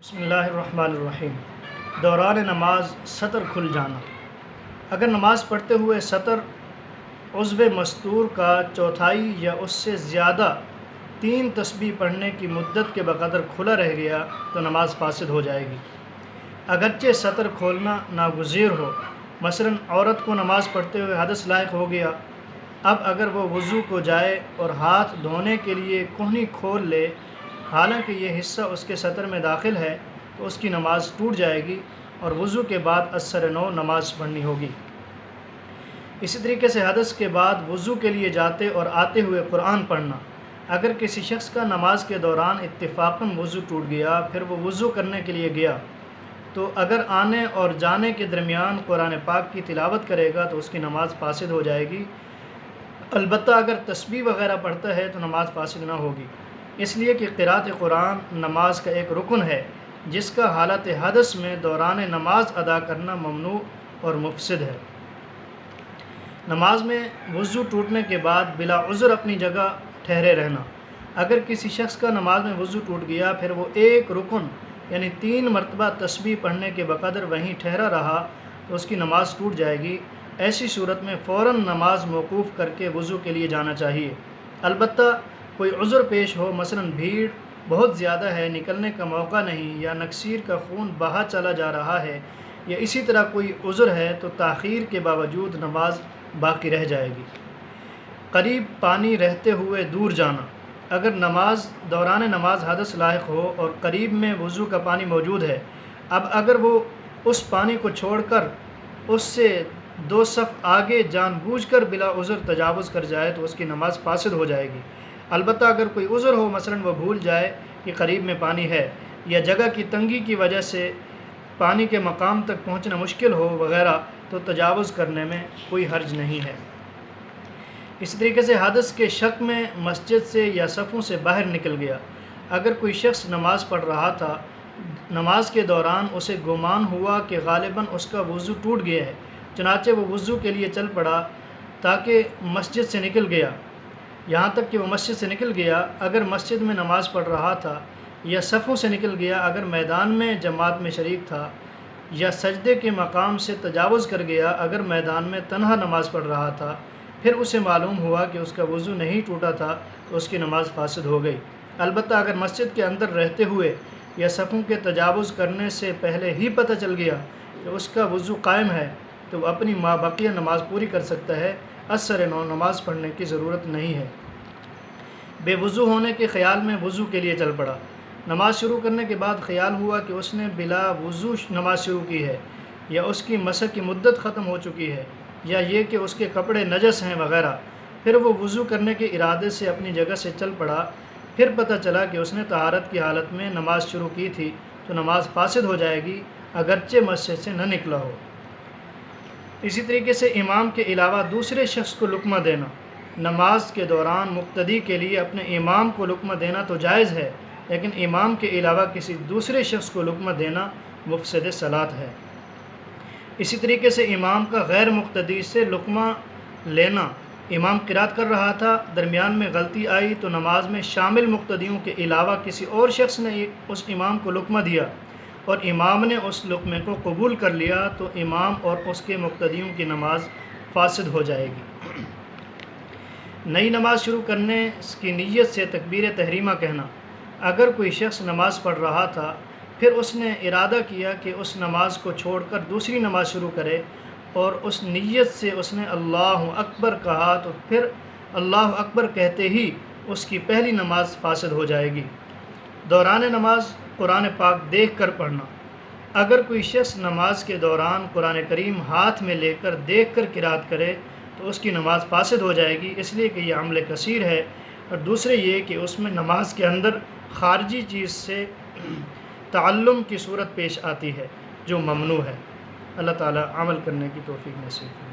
بسم اللہ الرحمن الرحیم۔ دوران نماز سطر کھل جانا۔ اگر نماز پڑھتے ہوئے سطر عضو مستور کا چوتھائی یا اس سے زیادہ 3 تسبیح پڑھنے کی مدت کے بقدر کھلا رہ گیا تو نماز فاسد ہو جائے گی، اگرچہ سطر کھولنا ناگزیر ہو۔ مثلا عورت کو نماز پڑھتے ہوئے حدث لاحق ہو گیا، اب اگر وہ وضو کو جائے اور ہاتھ دھونے کے لیے کہنی کھول لے حالانکہ یہ حصہ اس کے سطر میں داخل ہے تو اس کی نماز ٹوٹ جائے گی اور وضو کے بعد ازسر نو نماز پڑھنی ہوگی۔ اسی طریقے سے حدث کے بعد وضو کے لیے جاتے اور آتے ہوئے قرآن پڑھنا۔ اگر کسی شخص کا نماز کے دوران اتفاقاً وضو ٹوٹ گیا، پھر وہ وضو کرنے کے لیے گیا تو اگر آنے اور جانے کے درمیان قرآن پاک کی تلاوت کرے گا تو اس کی نماز فاسد ہو جائے گی، البتہ اگر تسبیح وغیرہ پڑھتا ہے تو نماز فاسد نہ ہوگی، اس لیے کہ قراءت قرآن نماز کا ایک رکن ہے جس کا حالت حدث میں دوران نماز ادا کرنا ممنوع اور مفسد ہے۔ نماز میں وضو ٹوٹنے کے بعد بلا عذر اپنی جگہ ٹھہرے رہنا۔ اگر کسی شخص کا نماز میں وضو ٹوٹ گیا پھر وہ ایک رکن یعنی 3 مرتبہ تسبیح پڑھنے کے بقدر وہیں ٹھہرا رہا تو اس کی نماز ٹوٹ جائے گی۔ ایسی صورت میں فوراً نماز موقوف کر کے وضو کے لیے جانا چاہیے، البتہ کوئی عذر پیش ہو، مثلا بھیڑ بہت زیادہ ہے، نکلنے کا موقع نہیں، یا نکسیر کا خون بہا چلا جا رہا ہے، یا اسی طرح کوئی عذر ہے تو تاخیر کے باوجود نماز باقی رہ جائے گی۔ قریب پانی رہتے ہوئے دور جانا۔ اگر دوران نماز حدث لاحق ہو اور قریب میں وضو کا پانی موجود ہے، اب اگر وہ اس پانی کو چھوڑ کر اس سے 2 صف آگے جان بوجھ کر بلا عذر تجاوز کر جائے تو اس کی نماز فاسد ہو جائے گی، البتہ اگر کوئی عذر ہو، مثلا وہ بھول جائے کہ قریب میں پانی ہے، یا جگہ کی تنگی کی وجہ سے پانی کے مقام تک پہنچنا مشکل ہو وغیرہ، تو تجاوز کرنے میں کوئی حرج نہیں ہے۔ اسی طریقے سے حدث کے شک میں مسجد سے یا صفوں سے باہر نکل گیا۔ اگر کوئی شخص نماز پڑھ رہا تھا، نماز کے دوران اسے گمان ہوا کہ غالباً اس کا وضو ٹوٹ گیا ہے، چنانچہ وہ وضو کے لیے چل پڑا تاکہ مسجد سے نکل گیا، یہاں تک کہ وہ مسجد سے نکل گیا اگر مسجد میں نماز پڑھ رہا تھا، یا صفوں سے نکل گیا اگر میدان میں جماعت میں شریک تھا، یا سجدے کے مقام سے تجاوز کر گیا اگر میدان میں تنہا نماز پڑھ رہا تھا، پھر اسے معلوم ہوا کہ اس کا وضو نہیں ٹوٹا تھا تو اس کی نماز فاسد ہو گئی، البتہ اگر مسجد کے اندر رہتے ہوئے یا صفوں کے تجاوز کرنے سے پہلے ہی پتہ چل گیا کہ اس کا وضو قائم ہے تو وہ اپنی مابقیہ نماز پوری کر سکتا ہے، ازسر نو نماز پڑھنے کی ضرورت نہیں ہے۔ بے وضو ہونے کے خیال میں وضو کے لیے چل پڑا۔ نماز شروع کرنے کے بعد خیال ہوا کہ اس نے بلا وضو نماز شروع کی ہے، یا اس کی مسح کی مدت ختم ہو چکی ہے، یا یہ کہ اس کے کپڑے نجس ہیں وغیرہ، پھر وہ وضو کرنے کے ارادے سے اپنی جگہ سے چل پڑا، پھر پتہ چلا کہ اس نے طہارت کی حالت میں نماز شروع کی تھی تو نماز فاسد ہو جائے گی اگرچہ مسجد سے نہ نکلا ہو۔ اسی طریقے سے امام کے علاوہ دوسرے شخص کو لقمہ دینا۔ نماز کے دوران مقتدی کے لیے اپنے امام کو لقمہ دینا تو جائز ہے، لیکن امام کے علاوہ کسی دوسرے شخص کو لقمہ دینا مفسد صلاۃ ہے۔ اسی طریقے سے امام کا غیر مقتدی سے لقمہ لینا۔ امام قرات کر رہا تھا، درمیان میں غلطی آئی تو نماز میں شامل مقتدیوں کے علاوہ کسی اور شخص نے اس امام کو لقمہ دیا اور امام نے اس لقمے کو قبول کر لیا تو امام اور اس کے مقتدیوں کی نماز فاسد ہو جائے گی۔ نئی نماز شروع کرنے کی نیت سے تکبیر تحریمہ کہنا۔ اگر کوئی شخص نماز پڑھ رہا تھا، پھر اس نے ارادہ کیا کہ اس نماز کو چھوڑ کر دوسری نماز شروع کرے اور اس نیت سے اس نے اللہ اکبر کہا تو پھر اللہ اکبر کہتے ہی اس کی پہلی نماز فاسد ہو جائے گی۔ دوران نماز قرآن پاک دیکھ کر پڑھنا۔ اگر کوئی شخص نماز کے دوران قرآن کریم ہاتھ میں لے کر دیکھ کر قرات کرے تو اس کی نماز فاسد ہو جائے گی، اس لیے کہ یہ عمل کثیر ہے، اور دوسرے یہ کہ اس میں نماز کے اندر خارجی چیز سے تعلم کی صورت پیش آتی ہے جو ممنوع ہے۔ اللہ تعالی عمل کرنے کی توفیق نصیب کرے۔